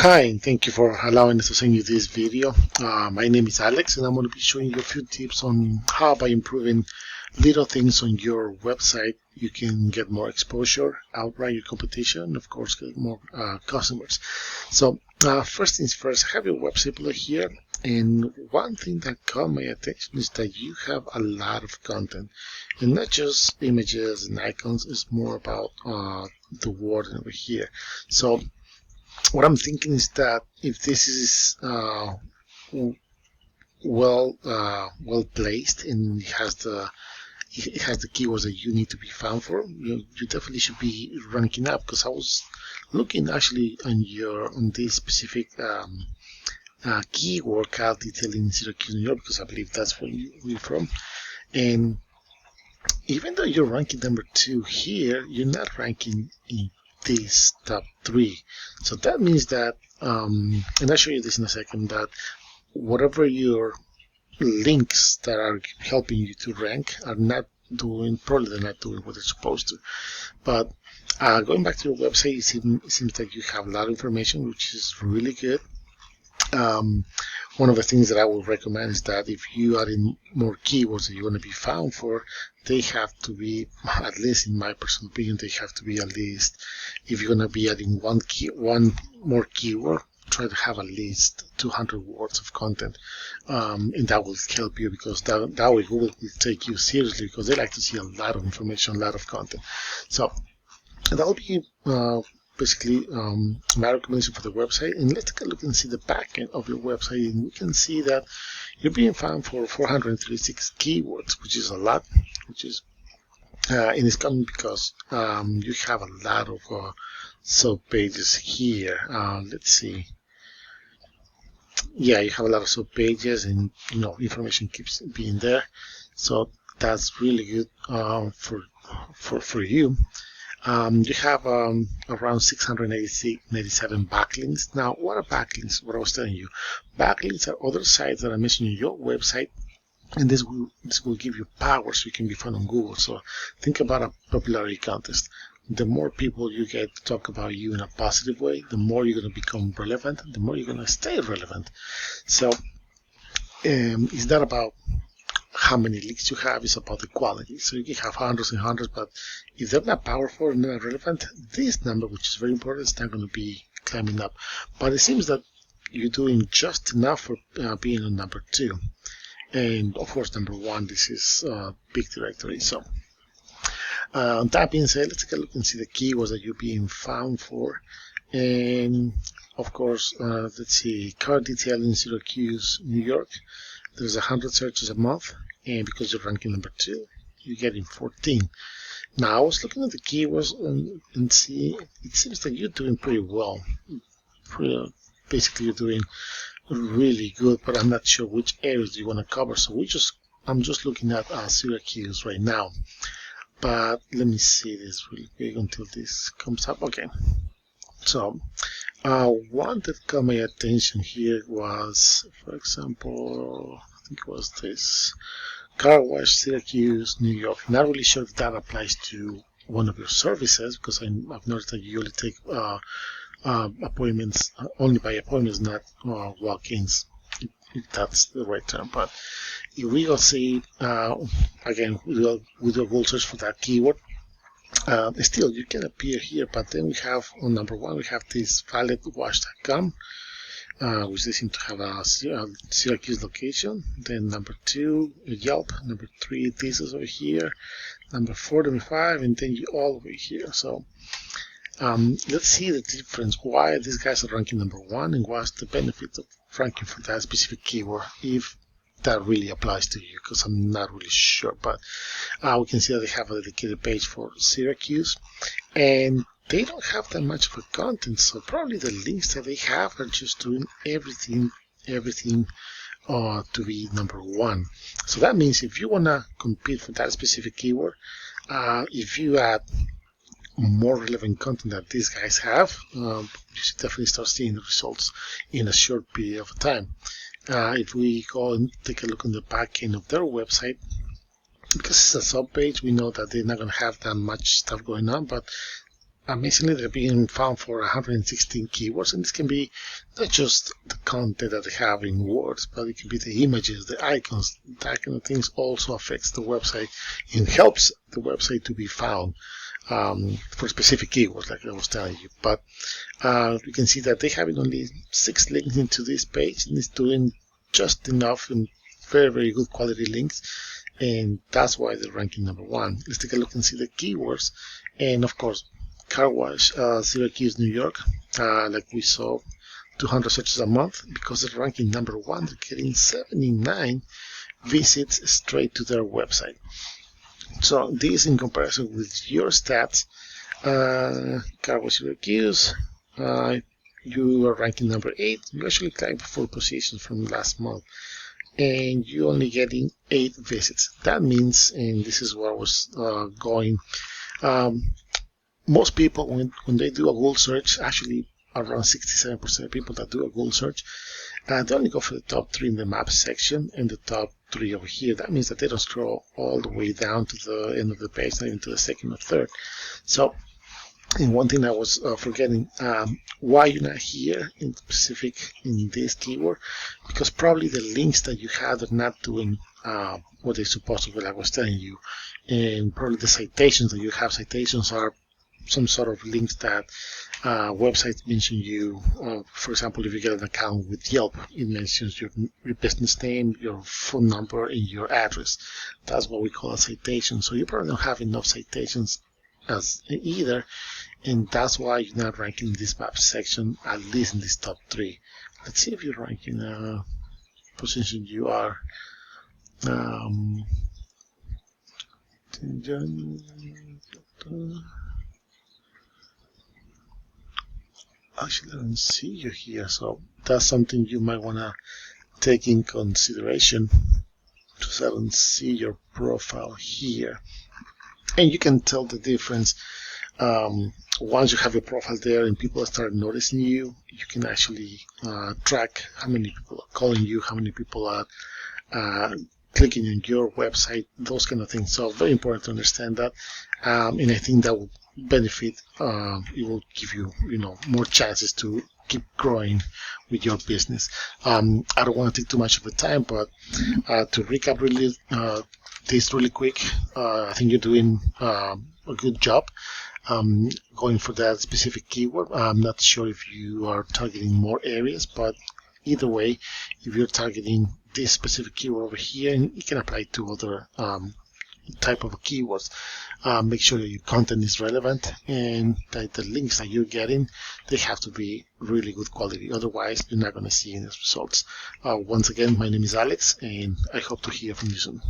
Hi, and thank you for allowing us to send you this video. My name is Alex, and I'm going to be showing you a few tips on how, by improving little things on your website, you can get more exposure, outright your competition, and of course, get more customers. So, first things first, I have your website below here, and one thing that caught my attention is that you have a lot of content, and not just images and icons. It's more about the word over here. So, what I'm thinking is that if this is well placed and it has the keywords that you need to be found for, you definitely should be ranking up. Because I was looking actually on this specific keyword, car detailing in Syracuse, New York, because I believe that's where you're from. And even though you're ranking number 2 here, you're not ranking in this top 3. So that means that, and I'll show you this in a second, that whatever your links that are helping you to rank are not doing, probably they're not doing what they're supposed to. But going back to your website, it seems that you have a lot of information, which is really good. One of the things that I would recommend is that if you are in more keywords that you want to be found for, they have to be, at least in my personal opinion, they have to be at least, if you're going to be adding one more keyword, try to have at least 200 words of content, and that will help you, because that way Google will take you seriously, because they like to see a lot of information, a lot of content. So that will be basically my recommendation for the website. And let's take a look and see the back end of your website, and we can see that you're being found for 436 keywords, which is a lot, and it's coming because you have a lot of sub pages here. Let's see. Yeah, you have a lot of sub pages, and information keeps being there, so that's really good for you. You have around 687 backlinks. Now, what are backlinks? What I was telling you, backlinks are other sites that are mentioned in your website, and this will give you power so you can be found on Google. So think about a popularity contest. The more people you get to talk about you in a positive way, the more you're going to become relevant, the more you're going to stay relevant. So it's not about how many leaks you have, is about the quality. So you can have hundreds and hundreds, but if they're not powerful and not relevant, this number, which is very important, is not going to be climbing up. But it seems that you're doing just enough for being on number 2. And of course, number 1, this is a big directory. So that being said, let's take a look and see the keywords that you're being found for. And of course, let's see, car detailing in Syracuse, New York. There's 100 searches a month, and because you're ranking number 2, you're getting 14. Now, I was looking at the keywords and see, it seems that you're doing pretty well. Basically, you're doing really good, but I'm not sure which areas you want to cover. So I'm just looking at Syracuse right now. But let me see this really quick until this comes up. Okay. So one that caught my attention here was, for example, I think it was this car wash, Syracuse, New York. Not really sure if that applies to one of your services, because I've noticed that you only take appointments only by appointments, not walk-ins, if that's the right term. But if we go see, again, we do a Google search for that keyword. Still, you can appear here, but then we have on number 1, we have this valetwash.com, which they seem to have a Syracuse location. Then number 2, Yelp. Number 3, this is over here. Number 4, number 5, and then you all over here. So let's see the difference. Why these guys are ranking number 1, and what's the benefit of ranking for that specific keyword, if that really applies to you, because I'm not really sure. But we can see that they have a dedicated page for Syracuse, and they don't have that much of a content, so probably the links that they have are just doing everything to be number 1. So that means if you want to compete for that specific keyword, if you add more relevant content that these guys have, you should definitely start seeing the results in a short period of time. If we go and take a look on the back end of their website, because it's a sub page, we know that they're not going to have that much stuff going on, but amazingly, they're being found for 116 keywords, and this can be not just the content that they have in words, but it can be the images, the icons, that kind of things also affects the website and helps the website to be found for specific keywords, like I was telling you. But you can see that they have only 6 links into this page, and it's doing just enough and very, very good quality links, and that's why they're ranking number 1. Let's take a look and see the keywords. And of course, car wash, Syracuse, New York, like we saw, 200 searches a month. Because they're ranking number 1, they're getting 79 visits straight to their website. So this, in comparison with your stats, car wash, Syracuse, you are ranking number 8. You actually climbed 4 positions from last month, and you're only getting 8 visits. That means, and this is where I was going, most people, when they do a Google search, actually around 67% of people that do a Google search, they only go for the top 3 in the map section and the top 3 over here. That means that they don't scroll all the way down to the end of the page, not even to the second or third. So, and one thing I was forgetting, why you're not here in specific in this keyword, because probably the links that you have are not doing what they're supposed to be, like I was telling you, and probably the citations that you have. Citations are some sort of links that websites mention you. For example, if you get an account with Yelp, it mentions your business name, your phone number, and your address. That's what we call a citation. So you probably don't have enough citations as either, and that's why you're not ranking in this map section, at least in this top 3. Let's see if you're ranking position you are. Actually, I don't see you here, so that's something you might want to take in consideration, because I don't see your profile here. And you can tell the difference once you have your profile there and people start noticing you. You can actually track how many people are calling you, how many people are clicking on your website, those kind of things. So very important to understand that, and I think that will benefit. It will give you, more chances to keep growing with your business. I don't want to take too much of the time, but to recap this really quick, I think you're doing a good job going for that specific keyword. I'm not sure if you are targeting more areas, but either way, if you're targeting this specific keyword over here, and you can apply to other type of keywords, make sure that your content is relevant and that the links that you're getting, they have to be really good quality. Otherwise, you're not going to see any results. Once again, my name is Alex, and I hope to hear from you soon.